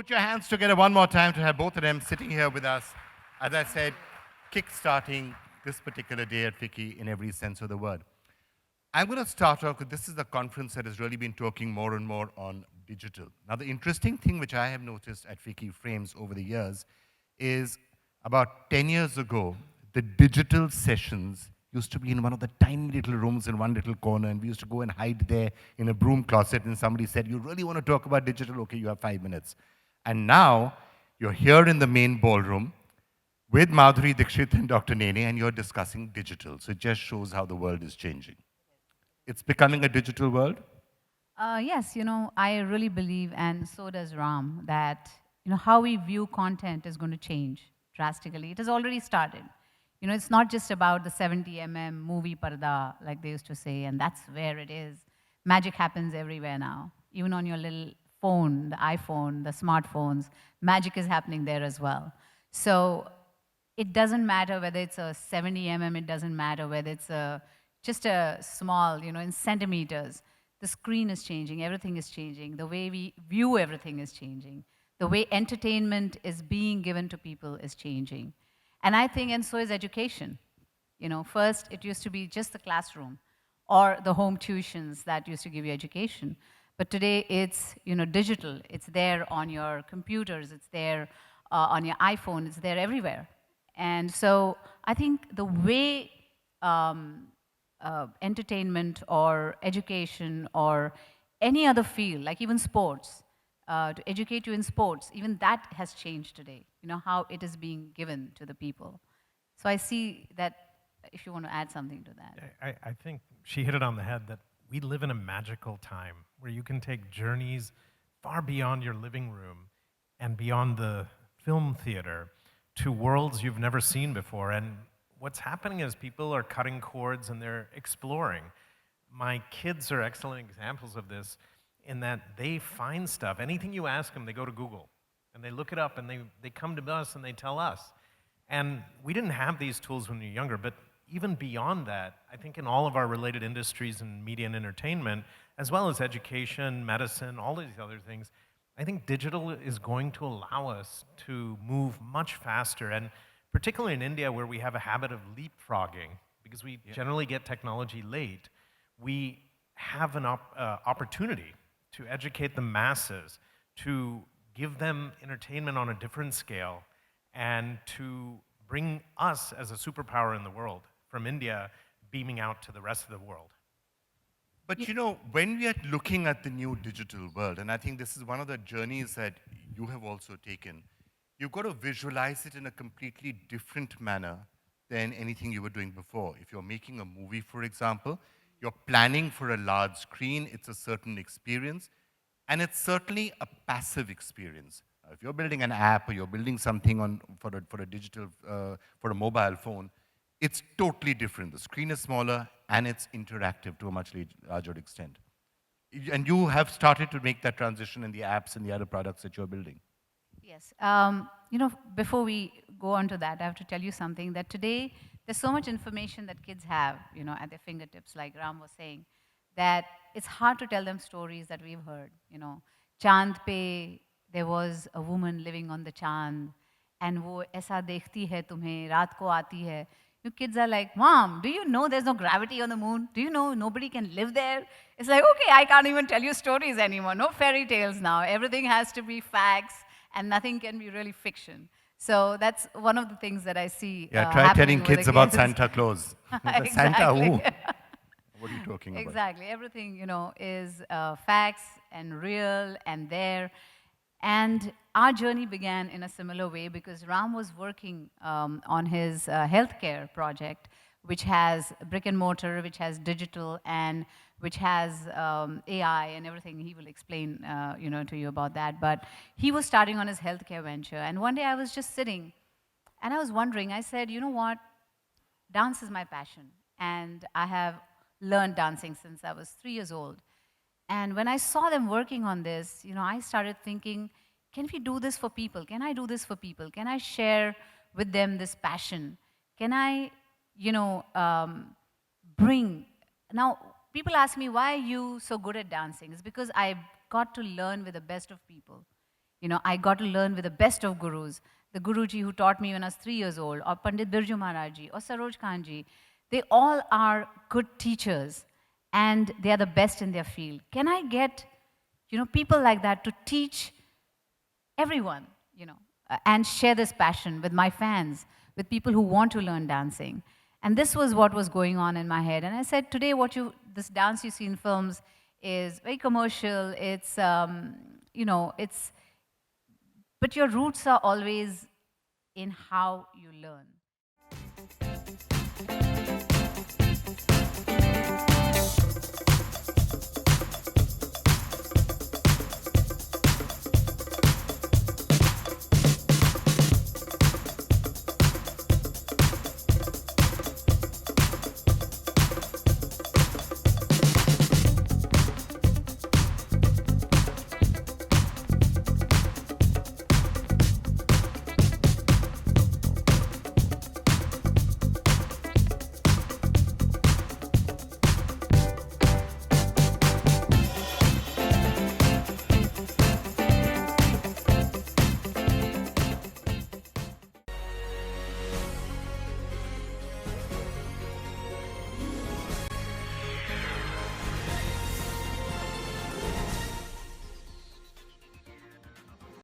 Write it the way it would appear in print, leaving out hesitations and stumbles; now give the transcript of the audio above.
put your hands together one more time to have both of them sitting here with us. As I said, kick-starting this particular day at FICCI in every sense of the word. I'm going to start off with, this is a conference that has really been talking more and more on digital. Now, the interesting thing which I have noticed at FICCI Frames over the years is about 10 years ago, the digital sessions used to be in one of the tiny little rooms in one little corner, and we used to go and hide there in a broom closet, and somebody said, you really want to talk about digital? Okay, you have 5 minutes. And now, you're here in the main ballroom with Madhuri, Dixit, and Dr. Nene, and you're discussing digital. So it just shows how the world is changing. It's becoming a digital world? Yes, I really believe, and so does Ram, that how we view content is going to change drastically. It has already started. It's not just about the 70 movie parda, like they used to say, and that's where it is. Magic happens everywhere now. Even on your little phone, the iPhone, the smartphones, magic is happening there as well. So it doesn't matter whether it's a 70 it doesn't matter whether it's just a small, in centimeters. The screen is changing, everything is changing. The way we view everything is changing. The way entertainment is being given to people is changing. And I think, and so is education. First it used to be just the classroom or the home tuitions that used to give you education. But today it's, digital. It's there on your computers. It's there on your iPhone. It's there everywhere. And so I think the way entertainment or education or any other field, like even sports, to educate you in sports, even that has changed today, how it is being given to the people. So I see that, if you want to add something to that. I think she hit it on the head that we live in a magical time where you can take journeys far beyond your living room and beyond the film theater to worlds you've never seen before. And what's happening is people are cutting cords and they're exploring. My kids are excellent examples of this in that they find stuff. Anything you ask them, they go to Google and they look it up and they come to us and they tell us. And we didn't have these tools when we were younger, but even beyond that, I think in all of our related industries in media and entertainment, as well as education, medicine, all these other things, I think digital is going to allow us to move much faster. And particularly in India, where we have a habit of leapfrogging, because we generally get technology late, we have an opportunity to educate the masses, to give them entertainment on a different scale, and to bring us as a superpower in the world, from India beaming out to the rest of the world. But when we are looking at the new digital world, and I think this is one of the journeys that you have also taken, you've got to visualize it in a completely different manner than anything you were doing before. If you're making a movie, for example, you're planning for a large screen, it's a certain experience, and it's certainly a passive experience. If you're building an app or you're building something for a digital, for a mobile phone, it's totally different. The screen is smaller and it's interactive to a much larger extent. And you have started to make that transition in the apps and the other products that you're building. Yes. Before we go on to that, I have to tell you something, that today there's so much information that kids have, at their fingertips, like Ram was saying, that it's hard to tell them stories that we've heard. Chand pe, there was a woman living on the Chand, and wo aisa dekhti hai tumhe, raat ko aati hai. You kids are like, Mom, do you know there's no gravity on the moon? Do you know nobody can live there? It's like, okay, I can't even tell you stories anymore. No fairy tales now. Everything has to be facts, and nothing can be really fiction. So that's one of the things that I see. Yeah, try telling kids about Santa Claus. Exactly. Santa who? What are you talking about? Exactly. Everything, is facts and real and there. And our journey began in a similar way because Ram was working on his healthcare project, which has brick and mortar, which has digital, and which has AI and everything. He will explain, to you about that. But he was starting on his healthcare venture. And one day I was just sitting, and I was wondering. I said, you know what? Dance is my passion, and I have learned dancing since I was 3 years old. And when I saw them working on this, I started thinking, can we do this for people? Can I do this for people? Can I share with them this passion? Can I, bring... Now, people ask me, why are you so good at dancing? It's because I got to learn with the best of people. I got to learn with the best of gurus. The Guruji who taught me when I was 3 years old, or Pandit Birju Maharaj ji, or Saroj Khan ji. They all are good teachers, and they are the best in their field. Can I get, people like that to teach everyone, and share this passion with my fans, with people who want to learn dancing? And this was what was going on in my head. And I said, today, this dance you see in films is very commercial. It's, but your roots are always in how you learn.